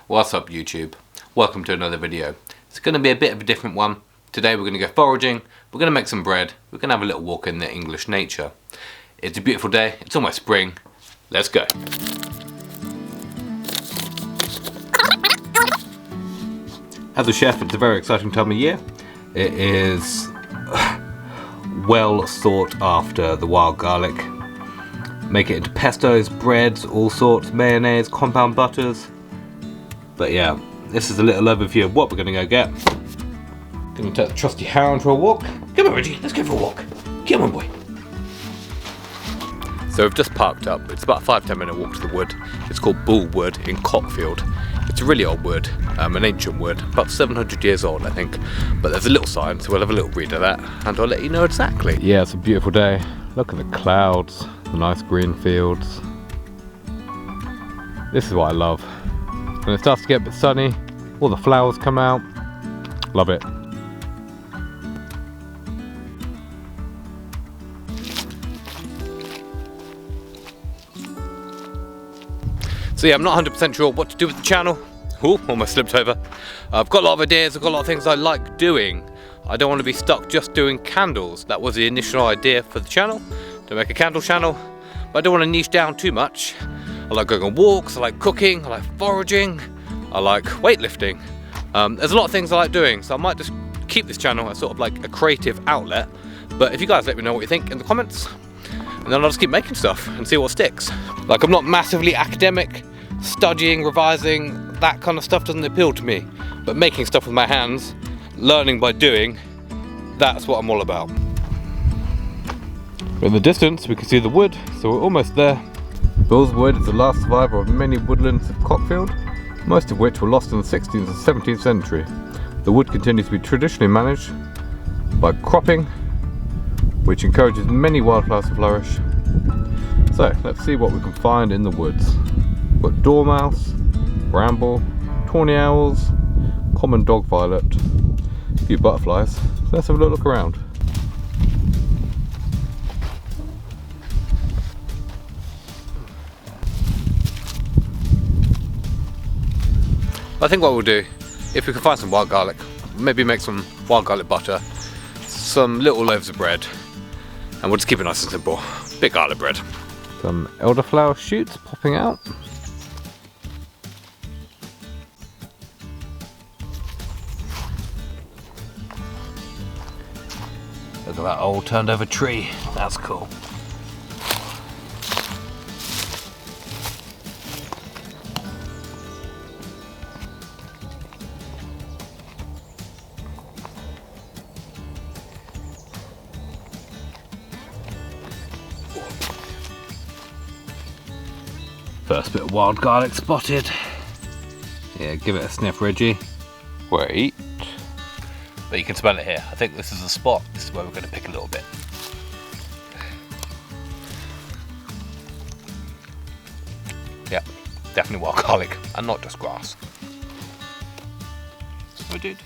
What's up YouTube? Welcome to another video. It's going to be a bit of a different one. Today we're going to go foraging, we're going to make some bread, we're going to have a little walk in the English nature. It's a beautiful day, it's almost spring. Let's go. As a chef, it's a very exciting time of year. It is well sought after, the wild garlic. Make it into pestos, breads, all sorts, mayonnaise, compound butters. But yeah, this is a little overview of what we're going to go get. Going to take the trusty hound for a walk. Come on Reggie, let's go for a walk. Come on boy. So we've just parked up. It's about a 5-10 minute walk to the wood. It's called Bull Wood in Cockfield. It's a really old wood, an ancient wood, about 700 years old I think. But there's a little sign, so we'll have a little read of that and I'll let you know exactly. Yeah, it's a beautiful day. Look at the clouds, the nice green fields. This is what I love. When it starts to get a bit sunny, all the flowers come out. Love it. So yeah, I'm not 100% sure what to do with the channel. Ooh, almost slipped over. I've got a lot of ideas, I've got a lot of things I like doing. I don't want to be stuck just doing candles. That was the initial idea for the channel, to make a candle channel. But I don't want to niche down too much. I like going on walks, I like cooking, I like foraging, I like weightlifting. There's a lot of things I like doing, so I might just keep this channel as sort of like a creative outlet. But if you guys let me know what you think in the comments, and then I'll just keep making stuff and see what sticks. Like, I'm not massively academic. Studying, revising, that kind of stuff doesn't appeal to me. But making stuff with my hands, learning by doing, that's what I'm all about. In the distance we can see the wood, so we're almost there. Bull's Wood is the last survivor of many woodlands of Cockfield, most of which were lost in the 16th and 17th century. The wood continues to be traditionally managed by cropping, which encourages many wildflowers to flourish. So let's see what we can find in the woods. We've got dormouse, bramble, tawny owls, common dog violet, a few butterflies. So let's have a look around. I think what we'll do, if we can find some wild garlic, maybe make some wild garlic butter, some little loaves of bread, and we'll just keep it nice and simple. Bit garlic bread. Some elderflower shoots popping out. Look at that old turned over tree, that's cool. First bit of wild garlic spotted. Yeah, give it a sniff Reggie. Wait. But you can smell it here. I think this is the spot. This is where we're going to pick a little bit. Yeah, definitely wild garlic and not just grass. We did.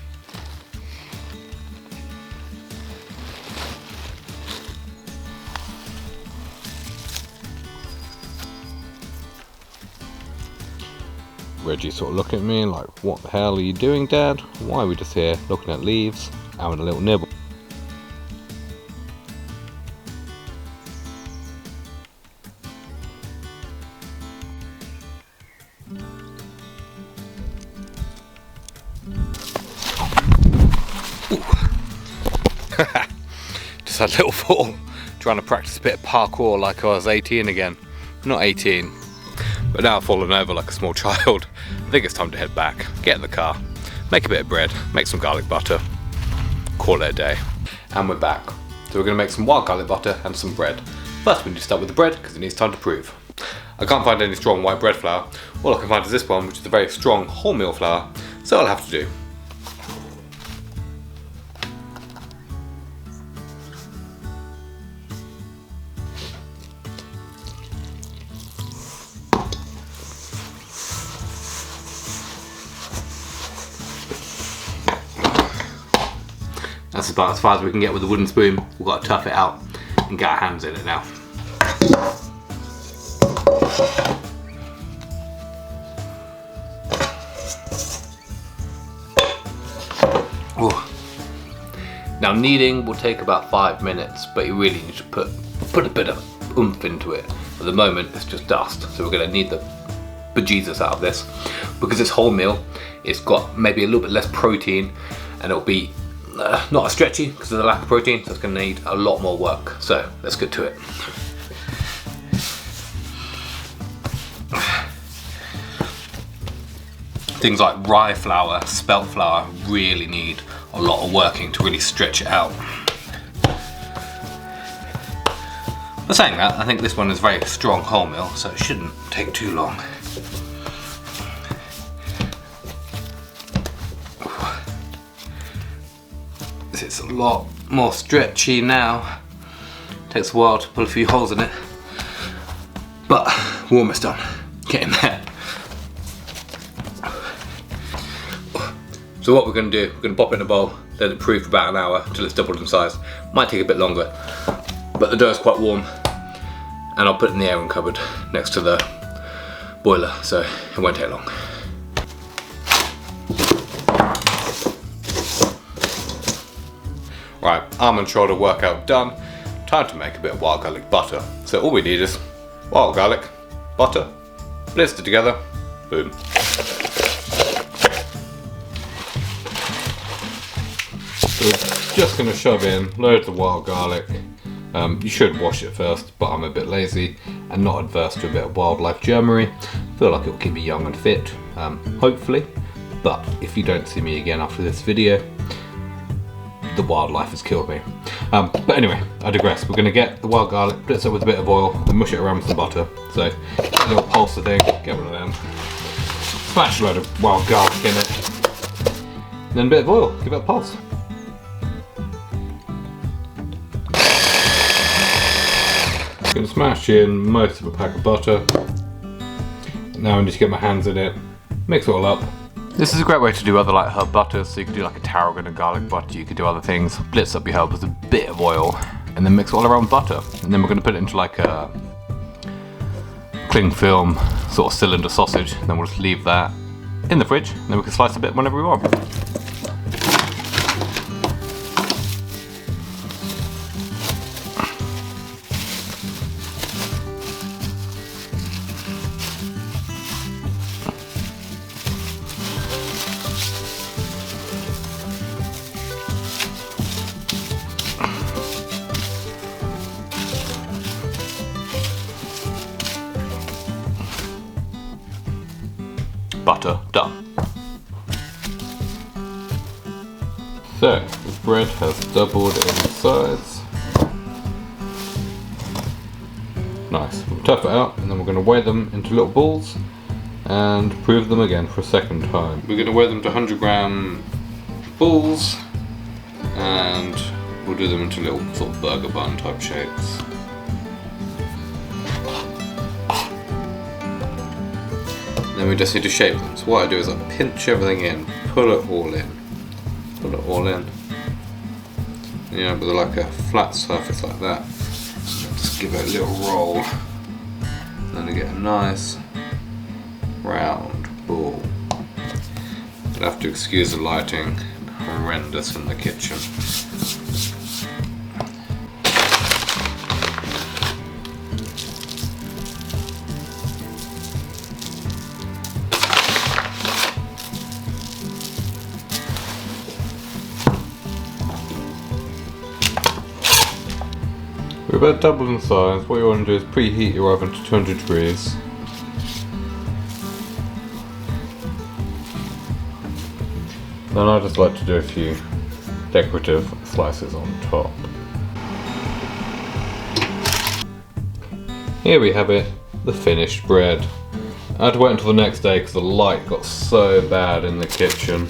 Reggie sort of looking at me like, what the hell are you doing Dad? Why are we just here looking at leaves, having a little nibble? Just had a little fall, trying to practice a bit of parkour like I was 18 again. Not 18. But now I've fallen over like a small child. I think it's time to head back, get in the car, make a bit of bread, make some garlic butter, call it a day. And we're back. So we're going to make some wild garlic butter and some bread. First we need to start with the bread because it needs time to prove. I can't find any strong white bread flour. All I can find is this one, which is a very strong wholemeal flour. So I'll have to do. That's about as far as we can get with a wooden spoon. We've got to tough it out and get our hands in it now. Ooh. Now kneading will take about 5 minutes, but you really need to put a bit of oomph into it. At the moment it's just dust, so we're going to knead the bejesus out of this. Because it's wholemeal, it's got maybe a little bit less protein, and it'll be not as stretchy because of the lack of protein, so it's going to need a lot more work. So let's get to it. Things like rye flour, spelt flour really need a lot of working to really stretch it out. But saying that, I think this one is very strong wholemeal, so it shouldn't take too long. It's a lot more stretchy now. Takes a while to pull a few holes in it, but we're almost done. Getting there. So what we're going to do, we're going to pop it in a bowl, let it proof for about an hour until it's doubled in size. Might take a bit longer, but the dough is quite warm, and I'll put it in the airing cupboard next to the boiler, so it won't take long. Right, almond shoulder workout done. Time to make a bit of wild garlic butter. So all we need is wild garlic, butter, blister together, boom. So we're just going to shove in loads of wild garlic. You should wash it first, but I'm a bit lazy and not adverse to a bit of wildlife germany. I feel like it will keep me young and fit, hopefully. But if you don't see me again after this video, the wildlife has killed me. But anyway, I digress. We're going to get the wild garlic, blitz it with a bit of oil, then mush it around with some butter. So, get a little pulser thing, get one of them. Smash a load of wild garlic in it. Then a bit of oil, give it a pulse. I'm going to smash in most of a pack of butter. Now I need to get my hands in it, mix it all up. This is a great way to do other like herb butters, so you could do like a tarragon and garlic butter, you could do other things. Blitz up your herb with a bit of oil, and then mix it all around with butter. And then we're going to put it into like a cling film sort of cylinder sausage, and then we'll just leave that in the fridge, and then we can slice a bit whenever we want. Butter done. So the bread has doubled in size. Nice. We'll tough it out, and then we're going to weigh them into little balls and prove them again for a second time. We're going to weigh them to 100-gram balls, and we'll do them into little sort of burger bun type shapes. Then we just need to shape them. So what I do is I pinch everything in, put it all in. Put it all in. You know, with like a flat surface like that. Just give it a little roll. And then I get a nice round ball. You'll have to excuse the lighting, horrendous in the kitchen. We're about double in size. What you want to do is preheat your oven to 200 degrees. Then I just like to do a few decorative slices on top. Here we have it, the finished bread. I had to wait until the next day because the light got so bad in the kitchen.